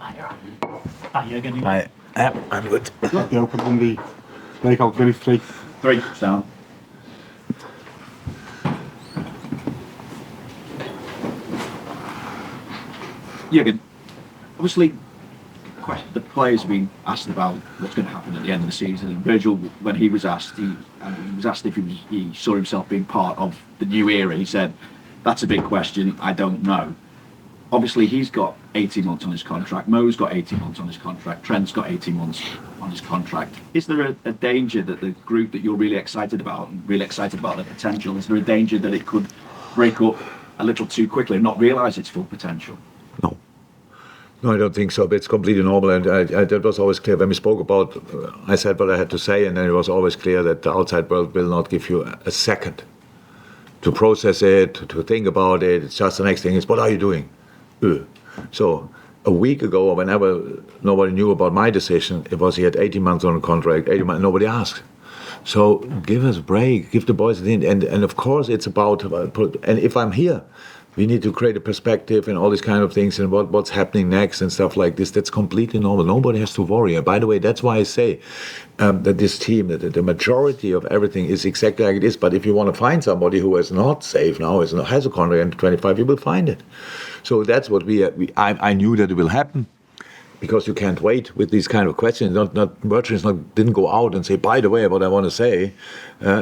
Hi, Jurgen. I'm good. The open on the breakout 23. 3 down. Jurgen, obviously, the players have been asked about what's going to happen at the end of the season, and Virgil, when he was asked, he was asked if he saw himself being part of the new era. He said, "That's a big question. I don't know." Obviously, he's got 18 months on his contract. Mo's got 18 months on his contract. Trent's got 18 months on his contract. Is there a danger that the group that you're really excited about the potential, is there a danger that it could break up a little too quickly and not realise its full potential? No, I don't think so. But it's completely normal, and that was always clear when we spoke about. I said what I had to say, and then it was always clear that the outside world will not give you a second to process it, to think about it. It's just the next thing is, what are you doing? So a week ago, or whenever nobody knew about my decision, it was he had 18 months on a contract. 18 months, nobody asked. So give us a break, give the boys a thing, and of course it's about. And if I'm here, we need to create a perspective and all these kind of things and what's happening next and stuff like this. That's completely normal. Nobody has to worry. And by the way, that's why I say that this team, that the majority of everything is exactly like it is. But if you want to find somebody who is not safe now, has a contract under 25, you will find it. So that's what I knew that it will happen. Because you can't wait with these kind of questions. Merchants didn't go out and say, by the way, what I want to say.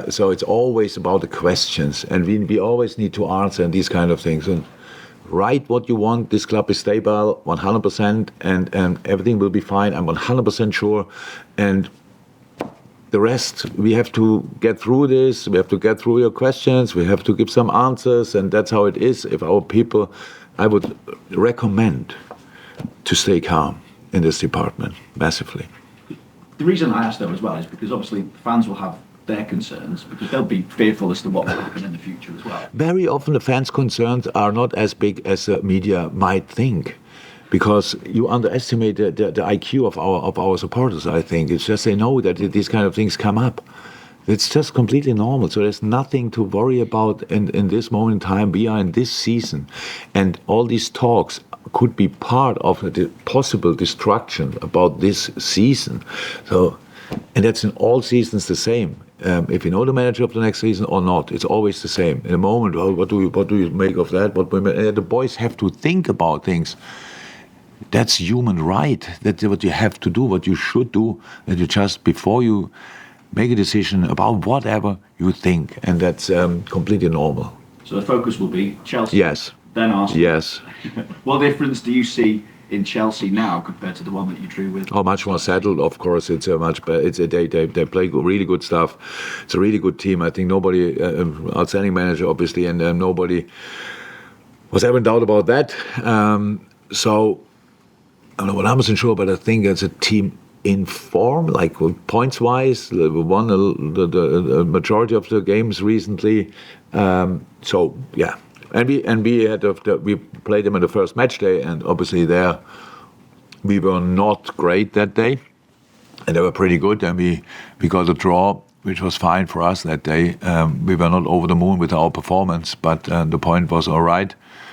So it's always about the questions, and we always need to answer and these kind of things. And write what you want. This club is stable, 100%, and everything will be fine. I'm 100% sure. And the rest, we have to get through this. We have to get through your questions. We have to give some answers, and that's how it is. If our people, I would recommend to stay calm in this department, massively. The reason I asked though as well is because obviously fans will have their concerns because they'll be fearful as to what will happen in the future as well. Very often the fans' concerns are not as big as the media might think, because you underestimate the IQ of our supporters, I think. It's just they know that these kind of things come up. It's just completely normal. So there's nothing to worry about in this moment in time. We are in this season, and all these talks could be part of the possible destruction about this season. So, and that's in all seasons the same. If you know the manager of the next season or not, it's always the same. In a moment, well, what do you make of that? The boys have to think about things. That's human right. That's what you have to do, what you should do. That you just, before you make a decision about whatever you think, and that's completely normal. So the focus will be Chelsea. Yes. Then Arsenal. Yes. What difference do you see in Chelsea now compared to the one that you drew with? Oh, much more settled. Of course, it's a much better. They play really good stuff. It's a really good team. I think nobody, outstanding manager, obviously, and nobody was ever in doubt about that. So I'm not 100% sure, but I think it's a team in form, like points wise. We won the majority of the games recently. So yeah. And we played them in the first match day, and obviously there we were not great that day, and they were pretty good. And we got a draw, which was fine for us that day. We were not over the moon with our performance, but the point was all right.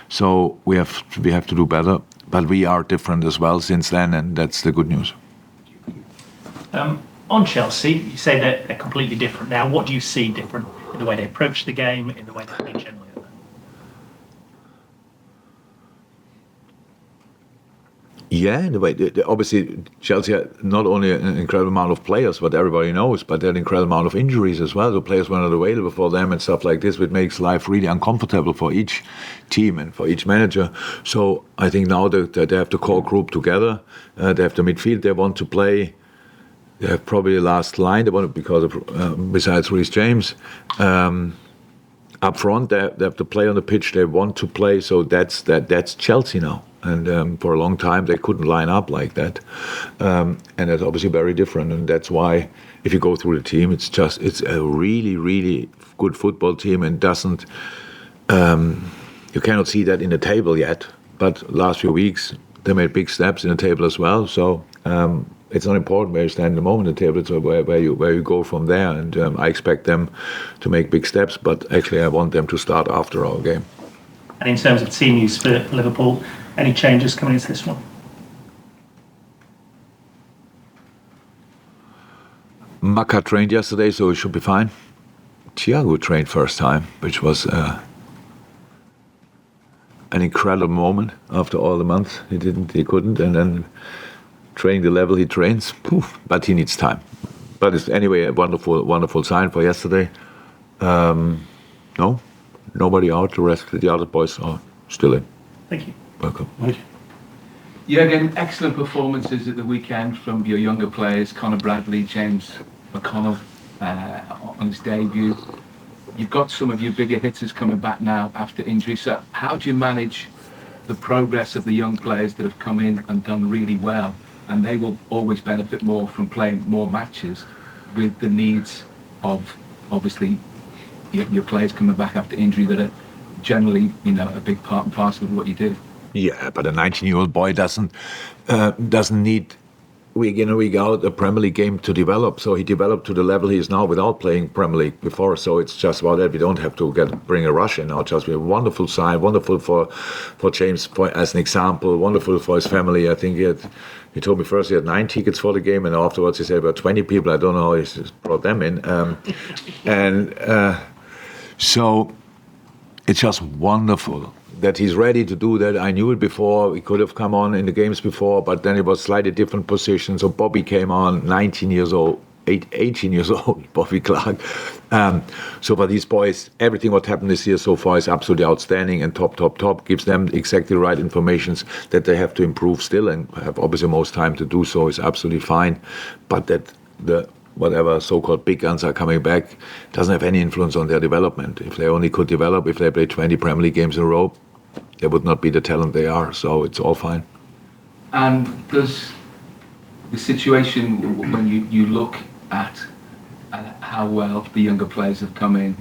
So we have to do better, but we are different as well since then, and that's the good news. On Chelsea, you say that they're completely different now. What do you see different in the way they approach the game, in the way they play generally? Yeah, in a way. Obviously, Chelsea had not only an incredible amount of players, what everybody knows, but an incredible amount of injuries as well. The players were not available for them and stuff like this, which makes life really uncomfortable for each team and for each manager. So I think now that they have the core group together, they have the midfield they want to play. They have probably the last line they want because of besides Reece James. Up front, they have to play on the pitch they want to play. So that's Chelsea now. And for a long time, they couldn't line up like that. And that's obviously very different. And that's why, if you go through the team, it's a really, really good football team and doesn't... you cannot see that in the table yet. But last few weeks, they made big steps in the table as well. So it's not important where you stand in the moment in the table. It's where you go from there. And I expect them to make big steps. But actually, I want them to start after our game. And in terms of team use for Liverpool, any changes coming into this one? Maka trained yesterday, so he should be fine. Thiago trained first time, which was an incredible moment after all the months he couldn't, and then training the level he trains, but he needs time. But it's anyway a wonderful sign for yesterday. No, nobody out. The other boys are still in. Thank you. Welcome. Jurgen, excellent performances at the weekend from your younger players, Conor Bradley, James McConnell on his debut. You've got some of your bigger hitters coming back now after injury. So how do you manage the progress of the young players that have come in and done really well? And they will always benefit more from playing more matches with the needs of, obviously, your players coming back after injury that are generally, a big part and parcel of what you do. Yeah, but a 19-year-old boy doesn't need week in and week out a Premier League game to develop. So he developed to the level he is now without playing Premier League before. So it's just about that. We don't have to bring a rush in now. Just be a wonderful sign, wonderful for James as an example, wonderful for his family. I think he told me first he had 9 tickets for the game, and afterwards he said about 20 people. I don't know how he brought them in. So it's just wonderful that he's ready to do that. I knew it before. He could have come on in the games before, but then it was slightly different position. So Bobby came on, 18 years old, Bobby Clark. So for these boys, everything what happened this year so far is absolutely outstanding and top. Gives them exactly the right informations that they have to improve still and have obviously most time to do so is absolutely fine. But that the whatever so-called big guns are coming back doesn't have any influence on their development. If they only could develop, if they play 20 Premier League games in a row, they would not be the talent they are. So it's all fine. And does the situation when you look at how well the younger players have come in,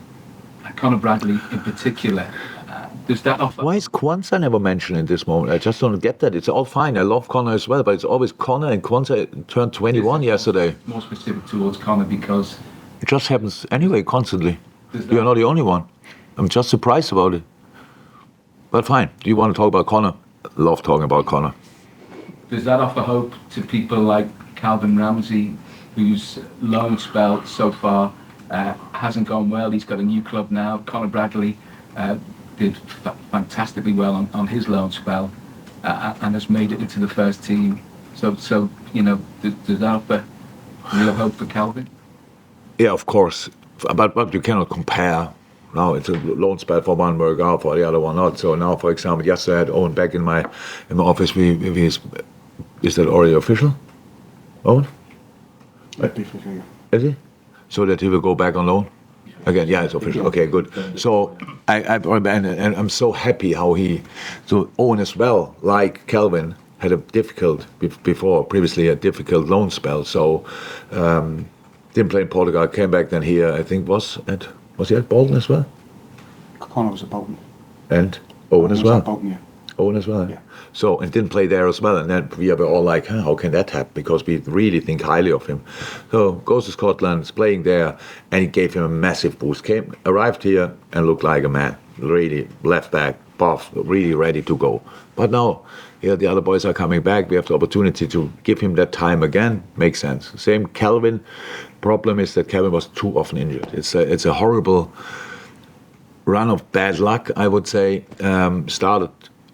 Conor Bradley in particular, does that offer... Why is Kwanzaa never mentioned in this moment? I just don't get that. It's all fine. I love Conor as well, but it's always Conor, and Kwanzaa turned 21 yesterday. More specific towards Conor because... It just happens anyway, constantly. You're not the only one. I'm just surprised about it. But fine. Do you want to talk about Conor? Love talking about Conor. Does that offer hope to people like Calvin Ramsey, whose loan spell so far hasn't gone well? He's got a new club now. Conor Bradley did fantastically well on his loan spell and has made it into the first team. So does that offer real hope for Calvin? Yeah, of course. But you cannot compare. Now it's a loan spell for one work out, for the other one not. So now, for example, yesterday I had Owen back in my office. Is that already official? Owen? Is he? So that he will go back on loan? Again, yeah, it's official. Okay, good. So I'm so happy how so Owen as well, like Calvin, had a previously a difficult loan spell. So didn't play in Portugal, came back then here. I think was he at Bolton as well? Conor was at Bolton. And Owen as well. Bolton, yeah. Owen as well. Yeah. So, and didn't play there as well. And then we were all like, how can that happen? Because we really think highly of him. So, goes to Scotland, is playing there, and it gave him a massive boost. Arrived here and looked like a man. Really, left back, buff, really ready to go. But now, here the other boys are coming back. We have the opportunity to give him that time again. Makes sense. Same Calvin. Problem is that Calvin was too often injured. It's a horrible run of bad luck, I would say. Started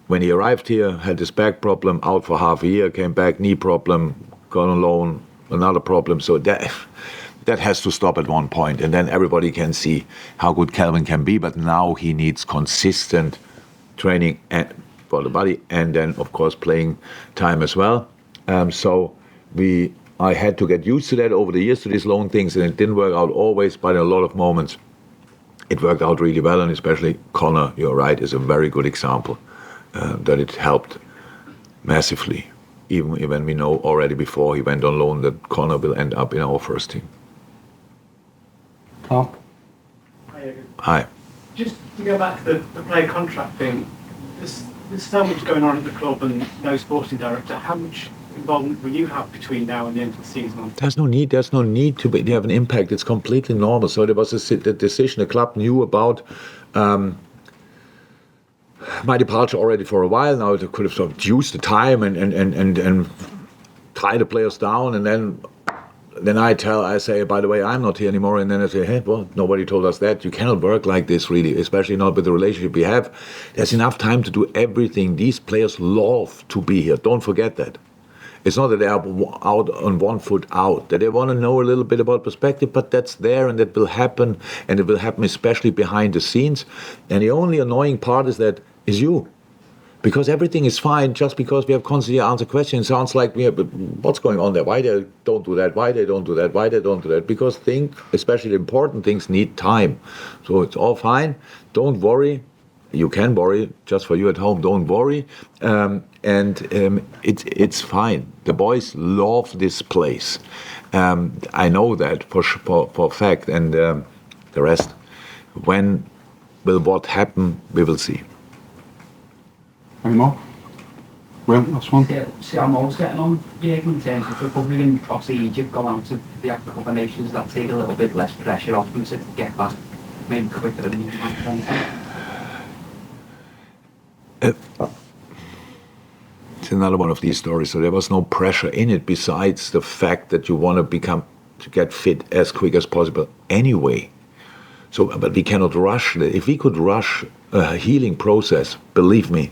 when he arrived here, had his back problem, out for half a year, came back, knee problem, gone on loan, another problem. So that has to stop at one point, and then everybody can see how good Calvin can be. But now he needs consistent training for the body, and then of course playing time as well. I had to get used to that over the years, to these loan things, and it didn't work out always, but in a lot of moments it worked out really well, and especially Conor, you're right, is a very good example. That it helped massively, even when we know already before he went on loan that Conor will end up in our first team. Carl? Hi. Just to go back to the player contract thing, there's so much going on at the club and no sporting director. How much involvement will you have between now and the end of the season? There's no need to have an impact. It's completely normal. So there was the decision the club knew about. My departure already for a while now. They could have sort of used the time and tie the players down, and then then I say, by the way, I'm not here anymore, and then I say, hey, well, nobody told us that. You cannot work like this, really, especially not with the relationship we have. There's enough time to do everything. These players love to be here. Don't forget that. It's not that they are out on 1 foot out, that they want to know a little bit about perspective, but that's there and that will happen, and it will happen especially behind the scenes. And the only annoying part is you. Because everything is fine just because we have constantly answer questions. It sounds like what's going on there? Why they don't do that? Why they don't do that? Why they don't do that? Because especially the important things, need time. So it's all fine. Don't worry. You can worry, just for you at home. Don't worry. It's fine. The boys love this place. I know that for a fact. And the rest, when will what happen, we will see. Any more? Well, last one. See how Mo's getting on, Jurgen, in terms of Republic, and obviously Egypt go out to the Africa Cup of Nations, that take a little bit less pressure off them to get back maybe quicker than you It's another one of these stories. So there was no pressure in it besides the fact that you want to get fit as quick as possible anyway. So, but we cannot rush it. If we could rush a healing process, believe me,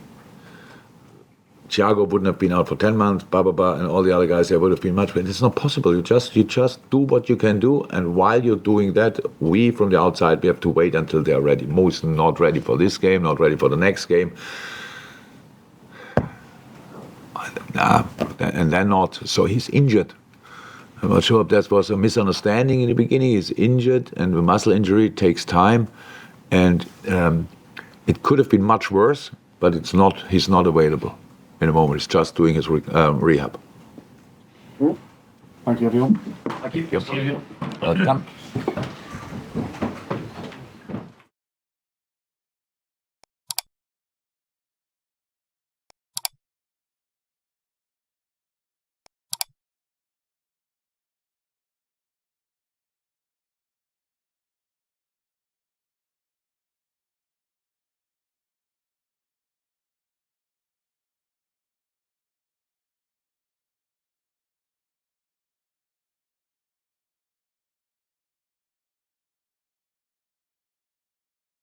Thiago wouldn't have been out for 10 months, and all the other guys there would have been much better. It's not possible. You just do what you can do, and while you're doing that, we from the outside, we have to wait until they're ready. Most not ready for this game, not ready for the next game. And they're not. So he's injured. I'm not sure if that was a misunderstanding in the beginning. He's injured, and the muscle injury takes time, and it could have been much worse, but it's not. He's not available in a moment. He's just doing his rehab. Thank you, everyone. Thank you. Welcome.